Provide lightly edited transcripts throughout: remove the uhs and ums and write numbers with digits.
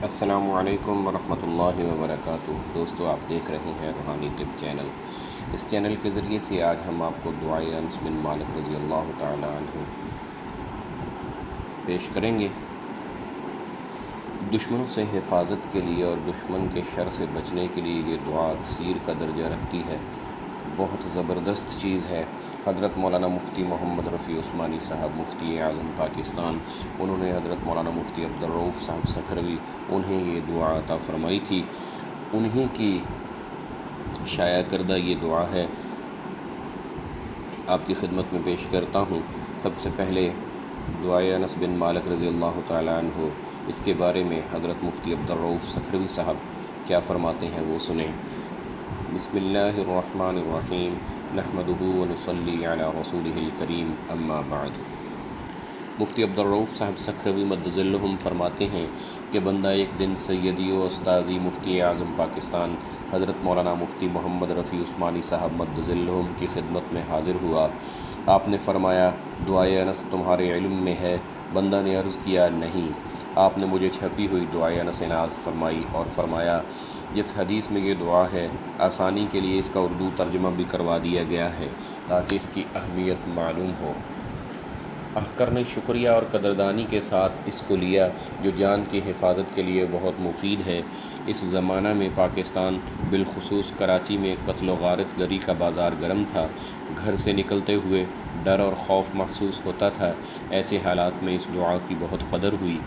السلام علیکم ورحمۃ اللہ وبرکاتہ۔ دوستو، آپ دیکھ رہے ہیں روحانی طب چینل۔ اس چینل کے ذریعے سے آج ہم آپ کو دعائے انس بن مالک رضی اللہ تعالی عنہ پیش کریں گے۔ دشمنوں سے حفاظت کے لیے اور دشمن کے شر سے بچنے کے لیے یہ دعا اکثیر کا درجہ رکھتی ہے، بہت زبردست چیز ہے۔ حضرت مولانا مفتی محمد رفیع عثمانی صاحب مفتی اعظم پاکستان، انہوں نے حضرت مولانا مفتی عبدالرؤف صاحب سکھروی، انہیں یہ دعا عطا فرمائی تھی۔ انہیں کی شائع کردہ یہ دعا ہے، آپ کی خدمت میں پیش کرتا ہوں۔ سب سے پہلے دعائے انس بن مالک رضی اللہ تعالی عنہ، اس کے بارے میں حضرت مفتی عبدالرؤف سکھروی صاحب کیا فرماتے ہیں وہ سنیں۔ بسم اللہ الرحمن الرحیم، نحمدہ ونصلی علی رسولہ الکریم، اما بعد۔ مفتی عبدالرؤف صاحب سکھروی مد ظلہم فرماتے ہیں کہ بندہ ایک دن سیدی و استاذی مفتی اعظم پاکستان حضرت مولانا مفتی محمد رفیع عثمانی صاحب مد ظلہم کی خدمت میں حاضر ہوا۔ آپ نے فرمایا، دعائے انس تمہارے علم میں ہے؟ بندہ نے عرض کیا، نہیں۔ آپ نے مجھے چھپی ہوئی دعائے انس عنایت فرمائی اور فرمایا، جس حدیث میں یہ دعا ہے، آسانی کے لیے اس کا اردو ترجمہ بھی کروا دیا گیا ہے تاکہ اس کی اہمیت معلوم ہو۔ احکر نے شکریہ اور قدردانی کے ساتھ اس کو لیا، جو جان کی حفاظت کے لیے بہت مفید ہے۔ اس زمانہ میں پاکستان بالخصوص کراچی میں قتل و غارت گری کا بازار گرم تھا۔ گھر سے نکلتے ہوئے ڈر اور خوف محسوس ہوتا تھا۔ ایسے حالات میں اس دعا کی بہت قدر ہوئی۔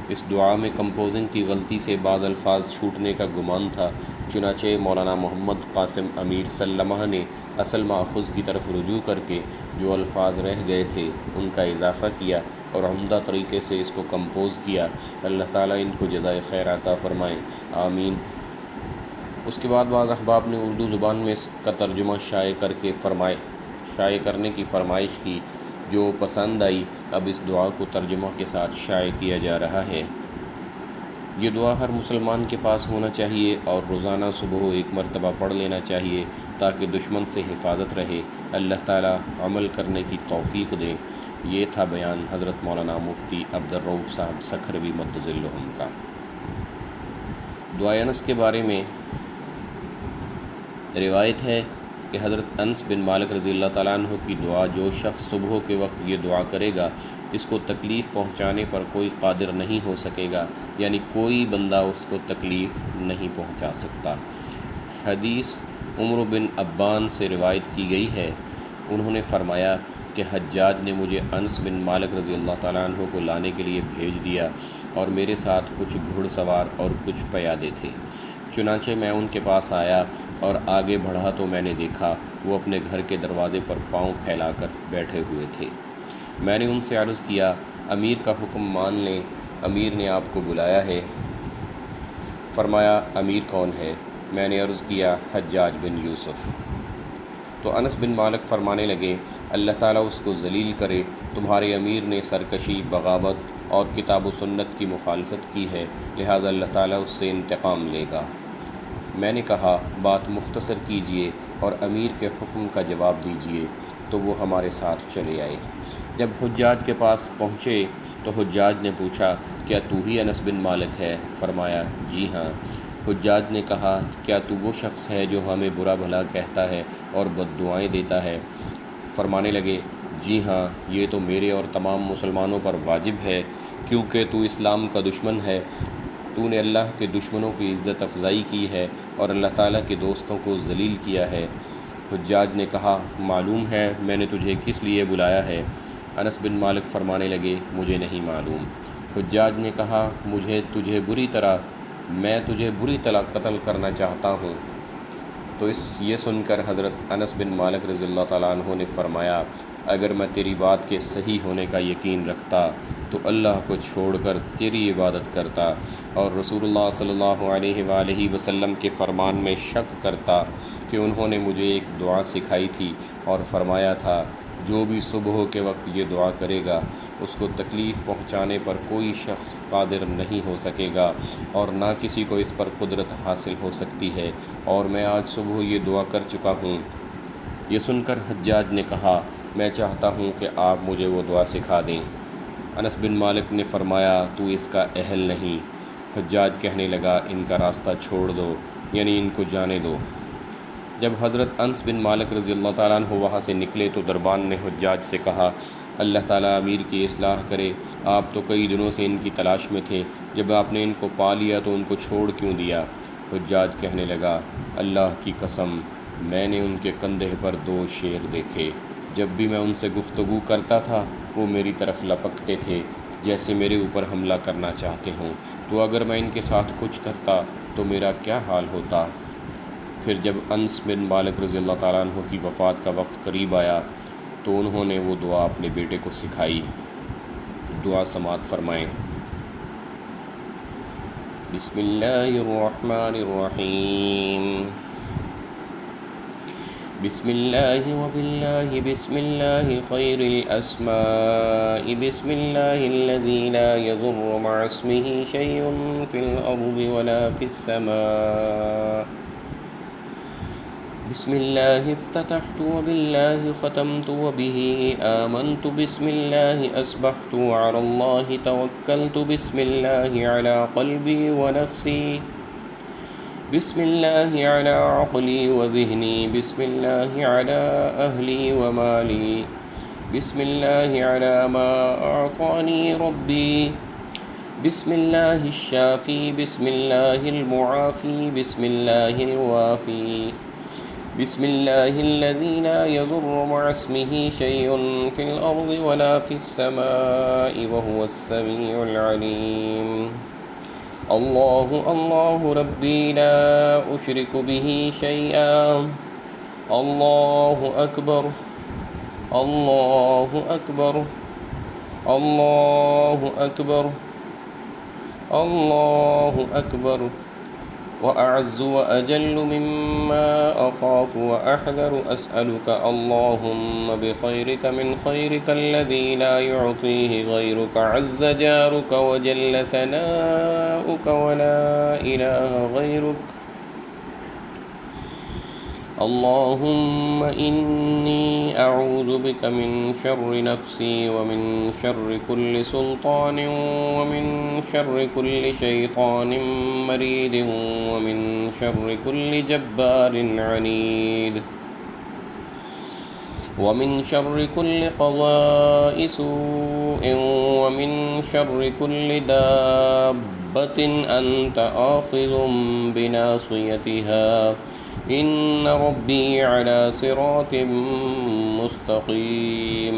اس دعا میں کمپوزنگ کی غلطی سے بعض الفاظ چھوٹنے کا گمان تھا، چنانچہ مولانا محمد قاسم امیر سلمہ نے اصل ماخذ کی طرف رجوع کر کے جو الفاظ رہ گئے تھے ان کا اضافہ کیا اور عمدہ طریقے سے اس کو کمپوز کیا۔ اللہ تعالیٰ ان کو جزائے خیر عطا فرمائے، آمین۔ اس کے بعد بعض احباب نے اردو زبان میں اس کا ترجمہ شائع کرنے کی فرمائش کی، جو پسند آئی۔ اب اس دعا کو ترجمہ کے ساتھ شائع کیا جا رہا ہے۔ یہ دعا ہر مسلمان کے پاس ہونا چاہیے اور روزانہ صبح ایک مرتبہ پڑھ لینا چاہیے تاکہ دشمن سے حفاظت رہے۔ اللہ تعالیٰ عمل کرنے کی توفیق دے۔ یہ تھا بیان حضرت مولانا مفتی عبدالرؤف صاحب سکھروی مد ظلہم کا۔ دعائے انس کے بارے میں روایت ہے کہ حضرت انس بن مالک رضی اللہ تعالیٰ عنہ کی دعا، جو شخص صبح کے وقت یہ دعا کرے گا اس کو تکلیف پہنچانے پر کوئی قادر نہیں ہو سکے گا، یعنی کوئی بندہ اس کو تکلیف نہیں پہنچا سکتا۔ حدیث عمر بن ابان سے روایت کی گئی ہے، انہوں نے فرمایا کہ حجاج نے مجھے انس بن مالک رضی اللہ تعالیٰ عنہ کو لانے کے لیے بھیج دیا اور میرے ساتھ کچھ گھڑ سوار اور کچھ پیادے تھے۔ چنانچہ میں ان کے پاس آیا اور آگے بڑھا تو میں نے دیکھا وہ اپنے گھر کے دروازے پر پاؤں پھیلا کر بیٹھے ہوئے تھے۔ میں نے ان سے عرض کیا، امیر کا حکم مان لیں، امیر نے آپ کو بلایا ہے۔ فرمایا، امیر کون ہے؟ میں نے عرض کیا، حجاج بن یوسف۔ تو انس بن مالک فرمانے لگے، اللہ تعالیٰ اس کو ذلیل کرے، تمہارے امیر نے سرکشی، بغاوت اور کتاب و سنت کی مخالفت کی ہے، لہٰذا اللہ تعالیٰ اس سے انتقام لے گا۔ میں نے کہا، بات مختصر کیجئے اور امیر کے حکم کا جواب دیجئے۔ تو وہ ہمارے ساتھ چلے آئے۔ جب حجاج کے پاس پہنچے تو حجاج نے پوچھا، کیا تو ہی انس بن مالک ہے؟ فرمایا، جی ہاں۔ حجاج نے کہا، کیا تو وہ شخص ہے جو ہمیں برا بھلا کہتا ہے اور بد دعائیں دیتا ہے؟ فرمانے لگے، جی ہاں، یہ تو میرے اور تمام مسلمانوں پر واجب ہے، کیونکہ تو اسلام کا دشمن ہے۔ تو نے اللہ کے دشمنوں کی عزت افزائی کی ہے اور اللہ تعالیٰ کے دوستوں کو ذلیل کیا ہے۔ حجاج نے کہا، معلوم ہے میں نے تجھے کس لیے بلایا ہے؟ انس بن مالک فرمانے لگے، مجھے نہیں معلوم۔ حجاج نے کہا، میں تجھے بری طرح قتل کرنا چاہتا ہوں۔ تو یہ سن کر حضرت انس بن مالک رضی اللہ تعالیٰ عنہ نے فرمایا، اگر میں تیری بات کے صحیح ہونے کا یقین رکھتا تو اللہ کو چھوڑ کر تیری عبادت کرتا، اور رسول اللہ صلی اللہ علیہ وآلہ وسلم کے فرمان میں شک کرتا کہ انہوں نے مجھے ایک دعا سکھائی تھی اور فرمایا تھا، جو بھی صبح کے وقت یہ دعا کرے گا اس کو تکلیف پہنچانے پر کوئی شخص قادر نہیں ہو سکے گا اور نہ کسی کو اس پر قدرت حاصل ہو سکتی ہے، اور میں آج صبح یہ دعا کر چکا ہوں۔ یہ سن کر حجاج نے کہا، میں چاہتا ہوں کہ آپ مجھے وہ دعا سکھا دیں۔ انس بن مالک نے فرمایا، تو اس کا اہل نہیں۔ حجاج کہنے لگا ان کا راستہ چھوڑ دو، یعنی ان کو جانے دو۔ جب حضرت انس بن مالک رضی اللہ تعالیٰ عنہ وہاں سے نکلے تو دربان نے حجاج سے کہا اللہ تعالیٰ امیر کی اصلاح کرے، آپ تو کئی دنوں سے ان کی تلاش میں تھے، جب آپ نے ان کو پا لیا تو ان کو چھوڑ کیوں دیا؟ حجاج کہنے لگا اللہ کی قسم میں نے ان کے کندھے پر 2 شیر دیکھے، جب بھی میں ان سے گفتگو کرتا تھا وہ میری طرف لپکتے تھے جیسے میرے اوپر حملہ کرنا چاہتے ہوں، تو اگر میں ان کے ساتھ کچھ کرتا تو میرا کیا حال ہوتا؟ پھر جب انس بن مالک رضی اللہ تعالیٰ عنہ کی وفات کا وقت قریب آیا تو انہوں نے وہ دعا اپنے بیٹے کو سکھائی۔ دعا سماعت فرمائیں۔ بسم اللہ الرحمن الرحیم۔ بسم اللہ وباللہ بسم اللہ خیر الاسماء بسم اللہ الذی لا یضر مع اسمہ شیء فی الارض ولا فی السماء۔ بسم اللہ افتتحت وباللہ ختمت وبہ آمنت بسم اللہ اصبحت وعلی اللہ توکلت بسم اللہ علی قلبی ونفسی بسم اللہ علی عقلی وذہنی بسم اللہ علی اہلی ومالی بسم اللہ علی ما اعطانی ربی بسم اللہ الشافی بسم اللہ المعافی بسم اللہ الوافی بسم اللہ الذی لا یضر مع اسمہ شیء فی الارض ولا فی السماء وهو السمیع العلیم۔ اللہ اللہ ربی لا اشرک بہ شیئا۔ اللہ اکبر اللہ اکبر اللہ اکبر اللہ اکبر۔ وأعز وأجل مما أخاف وأحذر أسألك اللهم بخيرك من خيرك الذي لا يعطيه غيرك عز جارك وجل ثناؤك ولا إله غيرك اللهم إني أعوذ بك من شر نفسي ومن شر كل سلطان ومن شر كل شيطان مريد ومن شر كل جبار عنيد ومن شر كل قضاء سوء ومن شر كل دابة أنت آخذ بناصيتها إن ربي على صراط مستقيم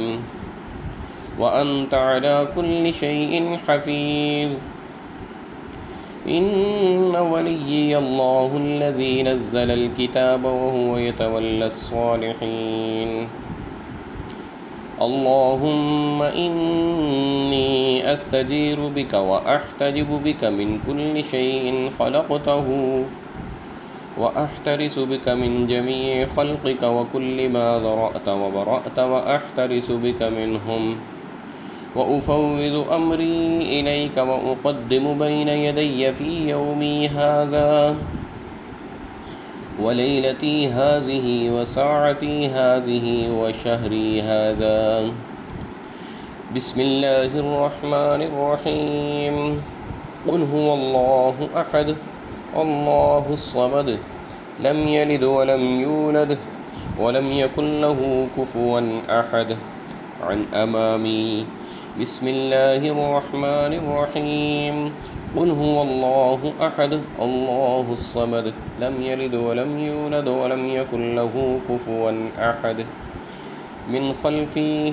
وأنت على كل شيء حفيظ إن وليي الله الذي نزل الكتاب وهو يتولى الصالحين اللهم إني أستجير بك وأحتجب بك من كل شيء خلقته وأحترس بك من جميع خلقك وكل ما ذرأت وبرأت وأحترس بك منهم وأفوض أمري إليك وأقدم بين يدي في يومي هذا وليلتي هذه وساعتي هذه وشهري هذا بسم الله الرحمن الرحيم قل هو الله أحد اللہ الصمد لم یلد ولم یولد ولم یکن له کفوا احد عن امامی بسم اللہ الرحمن الرحیم قل هو اللہ احد اللہ الصمد لم یلد ولم یولد ولم یکن له کفوا احد من خلفی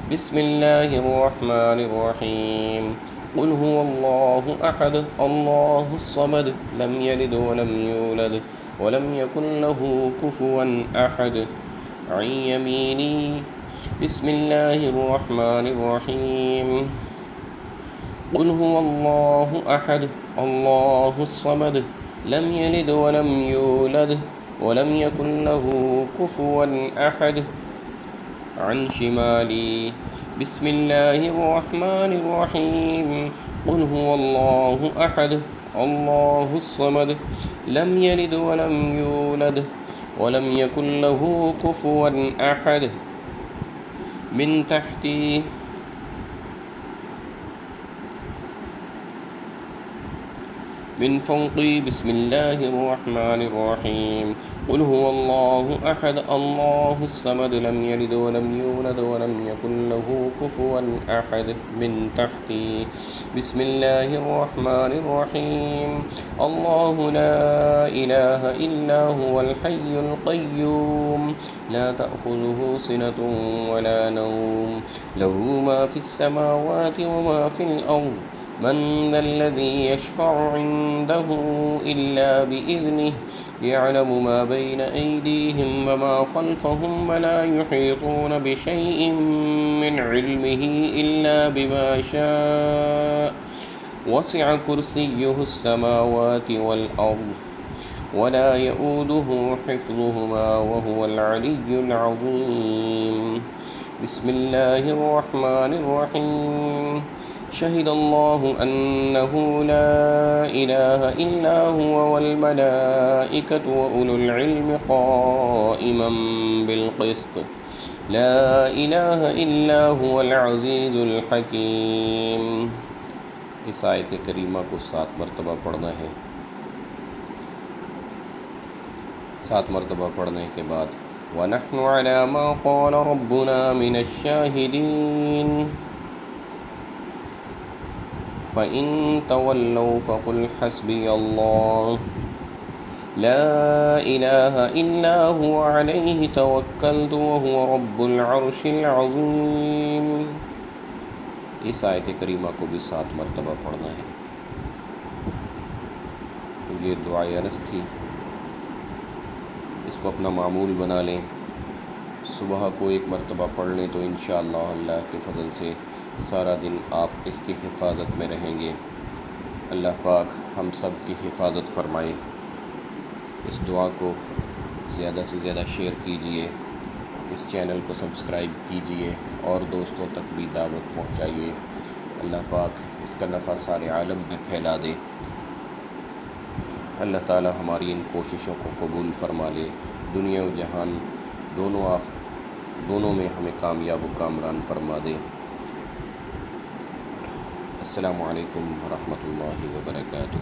بسم اللہ الرحمن الرحیم قل هو الله أحد الله الصمد لم يلد ولم يولد ولم يكن له كفوا أحد عن يميني بسم الله الرحمن الرحيم قل هو الله أحد الله الصمد لم يلد ولم يولد ولم يكن له كفوا أحد عن شمالي بسم الله الرحمن الرحيم قل هو الله أحد الله الصمد لم يلد ولم يولد ولم يكن له كفوا أحد من تحتي من فوقي بسم الله الرحمن الرحيم قل هو الله أحد الله الصمد لم يلد ولم يولد ولم يكن له كفوا أحد من تحتي بسم الله الرحمن الرحيم الله لا إله إلا هو الحي القيوم لا تأخذه سنة ولا نوم له ما في السماوات وما في الأرض من ذا الذي يشفع عنده إلا بإذنه يعلم ما بين أيديهم وما خلفهم ولا يحيطون بشيء من علمه إلا بما شاء وسع كرسيه السماوات والأرض ولا يؤوده حفظهما وهو العلي العظيم بسم الله الرحمن الرحيم شهد الله أنه لا إله إلا هو والملائكة وأولو العلم قائما بالقسط لا إله إلا هو العزيز الحكيم. اس آیت کریمہ کو 7 مرتبہ پڑھنا ہے. 7 مرتبہ پڑھنے کے بعد وَنَحْنُ عَلَى مَا قَالَ رَبُّنَا مِنَ الشَّاهِدِينَ فَإِن تَوَلَّوْا فَقُلْ حَسْبِيَ اللَّهُ لَا إِلَهَ إِلَّا هُوَ عَلَيْهِ تَوَكَّلْتُ وَهُوَ رَبُّ الْعَرْشِ الْعَظِيمِ. اس آیت کریمہ کو بھی 7 مرتبہ پڑھنا ہے. یہ دعائے انس تھی. اس کو اپنا معمول بنا لیں. صبح کو 1 مرتبہ پڑھ لیں تو انشاءاللہ اللہ کے فضل سے سارا دن آپ اس کی حفاظت میں رہیں گے. اللہ پاک ہم سب کی حفاظت فرمائے. اس دعا کو زیادہ سے زیادہ شیئر کیجئے. اس چینل کو سبسکرائب کیجئے اور دوستوں تک بھی دعوت پہنچائیے. اللہ پاک اس کا نفع سارے عالم میں پھیلا دے. اللہ تعالی ہماری ان کوششوں کو قبول فرما لے. دنیا و جہان دونوں میں ہمیں کامیاب و کامران فرما دے. السلام علیکم ورحمۃ اللہ وبرکاتہ.